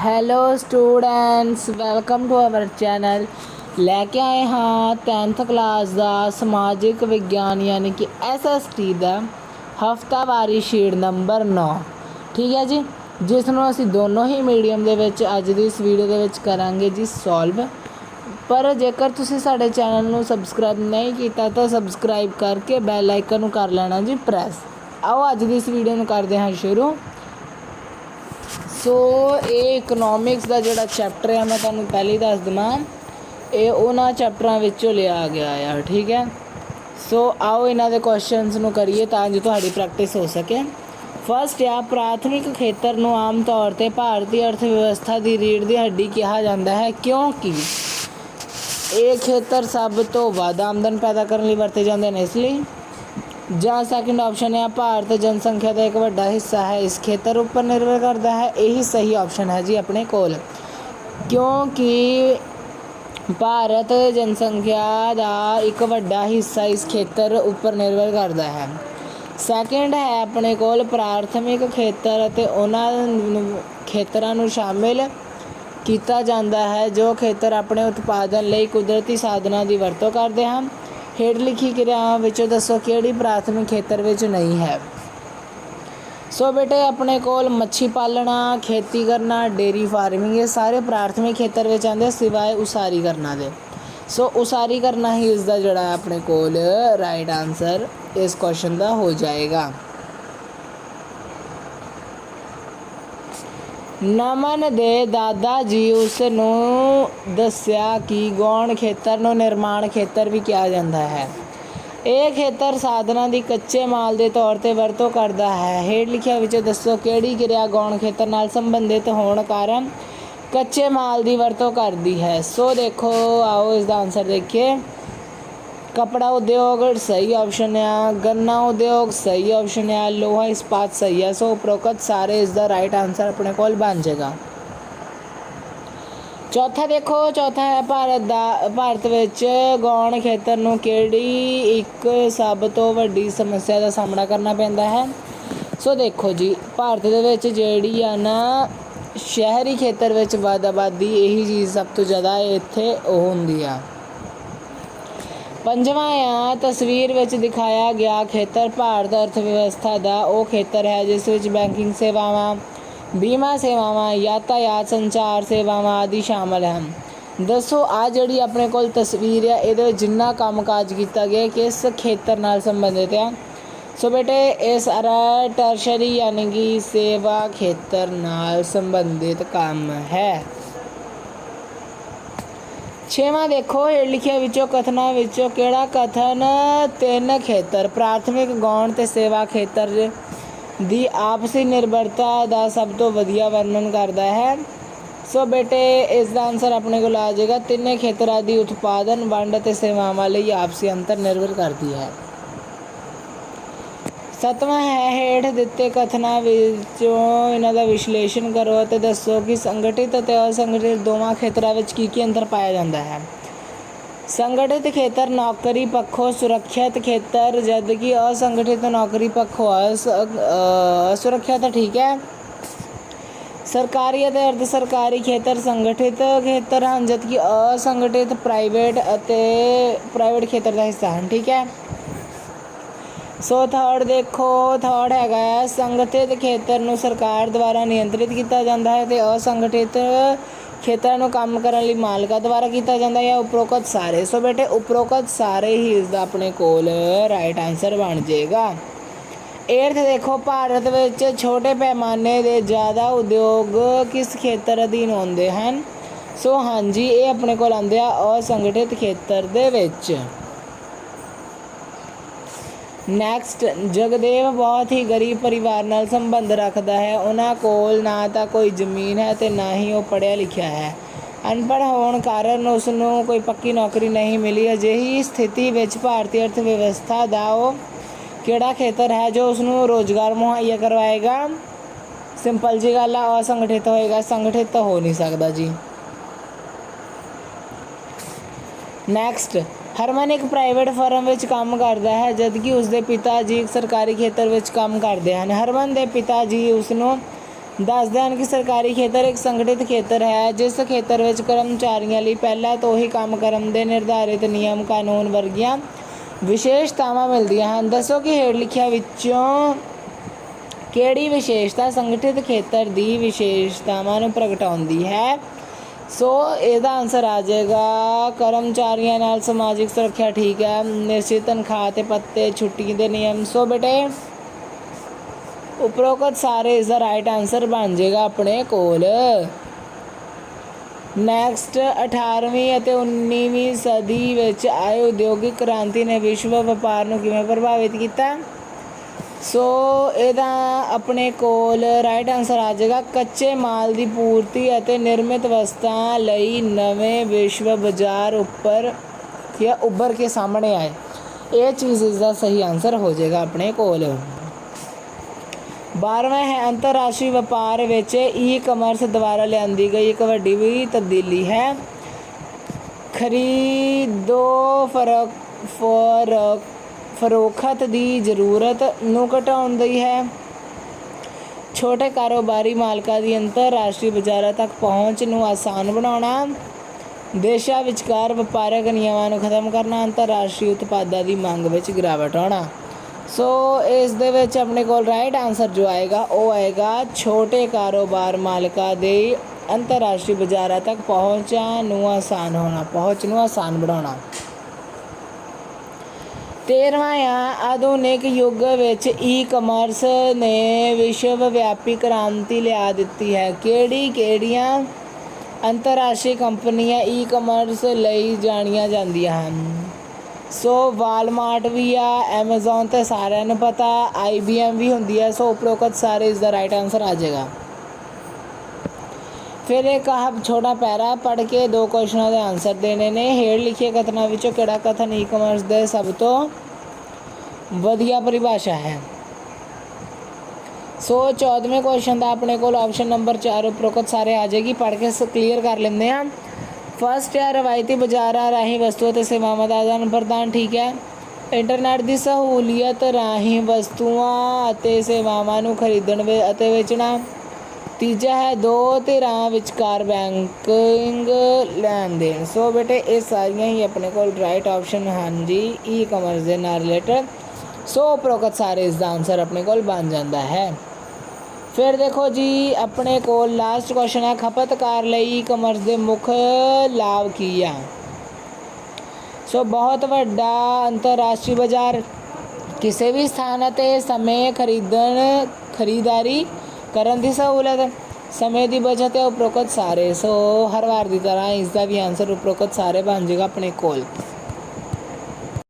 Hello students, welcome to our channel. लैके आए हाँ 10th क्लास का समाजिक विज्ञान यानी कि SST का हफ्तावारी शीट नंबर 9। ठीक है जी, जिसनों असी दोनों ही मीडियम दे विच अज दी इस वीडियो दे विच करांगे जी सॉल्व। पर जेकर तुसी साडे चैनल नूं सबसक्राइब नहीं किया तो सबसक्राइब करके बैल आइकन नूं कर लेना जी प्रेस। आओ अज दी इस वीडियो नूं करदे हां शुरू। सो ये इकनॉमिक्स का जोड़ा चैप्टर है मैं तुहानूं पहले ही दस देवां, ये उन्हां चैप्टरां विचों लिया गया है। ठीक है, सो आओ इन्हां दे क्वेश्चनस नूं करिए तां जो तुहाडी प्रैक्टिस हो सके। फस्ट आ प्राथमिक खेतर नूं आम तौर पर भारतीय अर्थव्यवस्था की रीढ़ की हड्डी कहा जाता है क्योंकि ये खेतर सब तो वध आमदन पैदा करने लई वरते जाते हैं, इसलिए। ਜਾਂ सैकेंड ऑप्शन है भारत जनसंख्या का एक वड्डा हिस्सा है इस खेतर उपर निर्भर करता है, यही सही ऑप्शन है जी अपने कोल, क्योंकि भारत जनसंख्या का एक वड्डा हिस्सा इस खेतर उपर निर्भर करता है। सैकेंड है अपने कोल प्राथमिक खेतर ते उन्हां खेतरां नूं शामिल किया जाता है जो खेतर अपने उत्पादन लई कुदरती साधनों की वरतों करते हैं। हेठ लिखी क्रियावां विचों दसो किहड़ी प्राथमिक खेतर विच नहीं है। सो बेटे अपने कोल मच्छी पालना, खेती करना, डेयरी फार्मिंग ये सारे प्राथमिक खेतर विच आंदे सिवाय उसारी करना दे। सो उसारी करना ही इसका जोड़ा अपने कोल राइट आंसर इस क्वेश्चन का हो जाएगा। नमन दे दादा जी उसनूं दस्या कि गौण खेतर नूं निर्माण खेतर भी कहा जाता है। यह खेतर साधना की कच्चे माल के तौर पर वरतों करता है। हेठ लिखिया विचों दसो किहड़ी क्रिया गौण खेतर नाल संबंधित होने कारण कच्चे माल की वरतों करती है। सो देखो आओ इसका आंसर देखिए। कपड़ा उद्योग सही ऑप्शन है, गन्ना उद्योग सही ऑप्शन है, लोहा इस्पात सही है। सो उपरोक्त सारे इसका राइट आंसर अपने कोल बन जाएगा। चौथा देखो, चौथा है भारत विच गौण खेतर नूं किहड़ी एक सब तो वड्डी समस्या का सामना करना पैंदा है। सो देखो जी भारत दे विच जिहड़ी आ ना शहरी खेतर विच वध आबादी यही चीज़ सब तो ज़्यादा इत्थे ओह हुंदी आ। पंजवां आ तस्वीर विच दिखाया गया खेतर भारत अर्थव्यवस्था का वो खेतर है जिस विच बैंकिंग सेवावां, बीमा सेवावां, यातायात संचार सेवावां आदि शामिल हैं। दसो आ जिहड़ी अपने कोल तस्वीर है ये जिन्ना काम काज किया गया किस खेतर नाल संबंधित है। सो बेटे ये सारा टर्शरी यानी कि सेवा खेतर नाल संबंधित काम है। छेवां देखो हेठ लिखिया विचों कथनां विचों किहड़ा कथन 3 खेतर प्राथमिक गौण ते सेवा खेतर दी आपसी निर्भरता का सब तो वधिया वर्णन करता है। सो बेटे इसका आंसर अपने को आ जाएगा तिने खेतरां दी उत्पादन वंड ते सेवावां लई आपसी अंतर निर्भर करती है। सतवां है हेठ दिते कथनां विचों इन्हां दा विश्लेषण करो ते दसो कि संगठित ते असंगठित दोवां खेतरां विच की अंतर पाया जाता है। संगठित खेतर नौकरी पक्षों सुरक्षित खेतर जबकि असंगठित नौकरी पक्षों असुरक्षित। ठीक है, सरकारी और अर्ध सरकारी खेतर संगठित खेतर हैं जबकि असंगठित प्राइवेट खेतर का हिस्सा हैं। ठीक है, सो थर्ड देखो, थर्ड है संगठित खेतर नूं सरकार द्वारा नियंत्रित किया जाता है तो असंगठित खेतर नूं काम करने लई मालकां द्वारा किया जाता है या उपरोक्त सारे। सो बेटे उपरोक्त सारे ही इसका अपने कोल राइट आंसर बन जाएगा। 8th देखो भारत विच छोटे पैमाने के ज़्यादा उद्योग किस खेतर अधीन आउंदे हैं। सो हाँ जी ये अपने कोल आउंदे आ असंगठित खेतर दे विच। नैक्सट जगदेव बहुत ही गरीब परिवार नाल संबंध रखता है। उन्हां कोल ना तो कोई जमीन है तो ना ही वो पढ़िया लिखिया है। अनपढ़ होने कारण उसनूं कोई पक्की नौकरी नहीं मिली। अजिही स्थिति विच भारतीय अर्थव्यवस्था का वो किहड़ा खेतर है जो उसनूं रोज़गार मुहैया करवाएगा। सिंपल जी गल आ असंगठित होएगा, संगठित तो हो नहीं सकता जी। नैक्सट हरमन एक प्राइवेट फर्म में काम करता है जबकि उसके पिता जी एक सरकारी खेतर में काम करते हैं। हरमन के पिता जी उसनों ਦੱਸਦੇ ਹਨ ਕਿ ਸਰਕਾਰੀ ਖੇਤਰ ਇੱਕ ਸੰਗਠਿਤ ਖੇਤਰ ਹੈ ਜਿਸ ਖੇਤਰ ਵਿੱਚ ਕਰਮਚਾਰੀਆਂ ਲਈ ਪਹਿਲਾਂ ਤੋਂ ਹੀ ਕੰਮ ਕਰਨ ਦੇ ਨਿਰਧਾਰਿਤ ਨਿਯਮ ਕਾਨੂੰਨ ਵਰਗੀਆਂ ਵਿਸ਼ੇਸ਼ਤਾਵਾਂ ਮਿਲਦੀਆਂ ਹਨ। ਦੱਸੋ ਕਿ ਹੇਠ ਲਿਖਿਆਂ ਵਿੱਚੋਂ ਕਿਹੜੀ ਵਿਸ਼ੇਸ਼ਤਾ ਸੰਗਠਿਤ ਖੇਤਰ ਦੀ ਵਿਸ਼ੇਸ਼ਤਾਵਾਂ ਨੂੰ ਪ੍ਰਗਟਾਉਂਦੀ ਹੈ। ਸੋ ਇਹਦਾ ਆਨਸਰ ਆ ਜਾਏਗਾ ਕਰਮਚਾਰੀਆਂ ਨਾਲ ਸਮਾਜਿਕ ਸੁਰੱਖਿਆ। ਠੀਕ ਹੈ। ਨਿਸ਼ਚਿਤ ਤਨਖਾਹ ਤੇ ਭੱਤੇ, ਛੁੱਟੀ ਦੇ ਨਿਯਮ। ਸੋ ਬੇਟੇ ਉਪਰੋਕਤ ਸਾਰੇ ਇਸਦਾ ਰਾਈਟ ਆਨਸਰ ਬਣ ਜਾਏਗਾ ਆਪਣੇ ਕੋਲ। ਨੈਕਸਟ 18ਵੀਂ ਅਤੇ 19ਵੀਂ ਸਦੀ ਵਿੱਚ ਆਏ ਉਦਯੋਗਿਕ ਕ੍ਰਾਂਤੀ ਨੇ ਵਿਸ਼ਵ ਵਪਾਰ ਨੂੰ ਕਿਵੇਂ ਪ੍ਰਭਾਵਿਤ ਕੀਤਾ। ਸੋ ਇਹਦਾ ਆਪਣੇ ਕੋਲ ਰਾਈਟ ਆਨਸਰ ਆ ਜਾਏਗਾ ਕੱਚੇ ਮਾਲ ਦੀ ਪੂਰਤੀ ਅਤੇ ਨਿਰਮਿਤ ਵਸਤਾਂ ਲਈ ਨਵੇਂ ਵਿਸ਼ਵ ਬਾਜ਼ਾਰ ਉੱਭਰ ਕੇ ਸਾਹਮਣੇ ਆਏ। ਇਹ ਚੀਜ਼ ਇਸਦਾ ਸਹੀ ਆਨਸਰ ਹੋ ਜਾਏਗਾ ਆਪਣੇ ਕੋਲ। 12ਵਾਂ ਹੈ ਅੰਤਰਰਾਸ਼ਟਰੀ ਵਪਾਰ ਵਿੱਚ ਈ ਕਮਰਸ ਦੁਆਰਾ ਲਿਆਂਦੀ ਗਈ ਇੱਕ ਵੱਡੀ ਵੀ ਤਬਦੀਲੀ ਹੈ। ਖਰੀਦੋ ਫਰੋਖਤ ਦੀ ਜ਼ਰੂਰਤ ਨੂੰ ਘਟਾਉਣ ਦੀ ਹੈ। ਛੋਟੇ ਕਾਰੋਬਾਰੀ ਮਾਲਕਾਂ ਦੀ ਅੰਤਰਰਾਸ਼ਟਰੀ ਬਾਜ਼ਾਰਾਂ ਤੱਕ ਪਹੁੰਚ ਨੂੰ ਆਸਾਨ ਬਣਾਉਣਾ। ਦੇਸ਼ਾਂ ਵਿਚਕਾਰ ਵਪਾਰਕ ਨਿਯਮਾਂ ਨੂੰ ਖਤਮ ਕਰਨਾ। ਅੰਤਰਰਾਸ਼ਟਰੀ ਉਤਪਾਦਾਂ ਦੀ ਮੰਗ ਵਿੱਚ ਗਿਰਾਵਟ ਆਉਣਾ। ਸੋ ਇਸ ਦੇ ਵਿੱਚ ਆਪਣੇ ਕੋਲ ਰਾਈਟ ਆਨਸਰ ਜੋ ਆਏਗਾ ਉਹ ਆਏਗਾ ਛੋਟੇ ਕਾਰੋਬਾਰ ਮਾਲਕਾਂ ਦੇ ਅੰਤਰਰਾਸ਼ਟਰੀ ਬਾਜ਼ਾਰਾਂ ਤੱਕ ਪਹੁੰਚ ਨੂੰ ਆਸਾਨ ਬਣਾਉਣਾ। 13ਵਾਂ ਆ ਆਧੁਨਿਕ ਯੁੱਗ ਵਿੱਚ ਈ ਕਮਰਸ ਨੇ ਵਿਸ਼ਵ ਵਿਆਪੀ ਕ੍ਰਾਂਤੀ ਲਿਆ ਦਿੱਤੀ ਹੈ। ਕਿਹੜੀਆਂ ਅੰਤਰਰਾਸ਼ਟਰੀ ਕੰਪਨੀਆਂ ਈ ਕਮਰਸ ਲਈ ਜਾਣੀਆਂ ਜਾਂਦੀਆਂ ਹਨ। ਸੋ ਵਾਲਮਾਰਟ ਵੀ ਆ, ਐਮਾਜ਼ੋਨ ਤਾਂ ਸਾਰਿਆਂ ਨੂੰ ਪਤਾ, IBM ਵੀ ਹੁੰਦੀ ਹੈ। ਸੋ ਉਪਰੋਕਤ ਸਾਰੇ ਇਸ ਦਾ ਰਾਈਟ ਆਨਸਰ ਆ ਜਾਏਗਾ। ਫਿਰ ਇੱਕ ਛੋਟਾ ਪੈਰਾ ਪੜ੍ਹ ਕੇ 2 ਕੁਐਸਚਨਾਂ ਦੇ ਆਨਸਰ ਦੇਣੇ ਨੇ। ਹੇਠ ਲਿਖੇ ਕਥਨਾਂ ਵਿੱਚੋਂ ਕਿਹੜਾ ਕਥਨ ਈ ਕਮਰਸ ਦੇ ਸਭ ਤੋਂ ਵਧੀਆ ਪਰਿਭਾਸ਼ਾ ਹੈ। ਸੋ 14ਵੇਂ ਕੁਐਸਚਨ ਦਾ ਆਪਣੇ ਕੋਲ ਆਪਸ਼ਨ ਨੰਬਰ 4 ਉਪਰੋਕਤ ਸਾਰੇ ਆ ਜਾਏਗੀ। ਪੜ੍ਹ ਕੇ ਕਲੀਅਰ ਕਰ ਲੈਂਦੇ ਹਾਂ। ਫਸਟ ਹੈ ਰਵਾਇਤੀ ਬਾਜ਼ਾਰਾਂ ਰਾਹੀਂ ਵਸਤੂ ਅਤੇ ਸੇਵਾਵਾਂ ਦਾ ਆਦਾਨ ਪ੍ਰਦਾਨ। ਠੀਕ ਹੈ। ਇੰਟਰਨੈਟ ਦੀ ਸਹੂਲੀਅਤ ਰਾਹੀਂ ਵਸਤੂਆਂ ਅਤੇ ਸੇਵਾਵਾਂ ਨੂੰ ਖਰੀਦਣ ਅਤੇ ਵੇਚਣਾ। ਤੀਜਾ ਹੈ 2 ਧਿਰਾਂ ਵਿਚਕਾਰ ਬੈਂਕਿੰਗ ਲੈਣ ਦੇਣ। ਸੋ ਬੇਟੇ ਇਹ ਸਾਰੀਆਂ ਹੀ ਆਪਣੇ ਕੋਲ ਰਾਈਟ ਆਪਸ਼ਨ ਹਨ ਜੀ ਈ ਕਮਰਸ ਦੇ ਨਾਲ ਰਿਲੇਟਡ। ਸੋ ਉਪਰੋਕਤ ਸਾਰੇ ਇਸ ਦਾ ਆਨਸਰ ਆਪਣੇ ਕੋਲ ਬਣ ਜਾਂਦਾ ਹੈ। ਫਿਰ ਦੇਖੋ ਜੀ ਆਪਣੇ ਕੋਲ ਲਾਸਟ ਕੁਐਸਚਨ ਹੈ ਖਪਤਕਾਰ ਲਈ ਈ ਕਮਰਸ ਦੇ ਮੁੱਖ ਲਾਭ ਕੀ ਆ। ਸੋ ਬਹੁਤ ਵੱਡਾ ਅੰਤਰਰਾਸ਼ਟਰੀ ਬਾਜ਼ਾਰ, ਕਿਸੇ ਵੀ ਸਥਾਨ ਅਤੇ ਸਮੇਂ ਖਰੀਦਾਰੀ ਕਰਨ ਦੀ ਸਹੂਲਤ, ਸਮੇਂ ਦੀ ਬਚਤ ਹੈ ਉਪਰੋਕਤ ਸਾਰੇ। ਸੋ ਹਰ ਵਾਰ ਦੀ ਤਰ੍ਹਾਂ ਇਸ ਦਾ ਵੀ ਆਨਸਰ ਉਪਰੋਕਤ ਸਾਰੇ ਬਣ ਜਾਏਗਾ ਆਪਣੇ ਕੋਲ।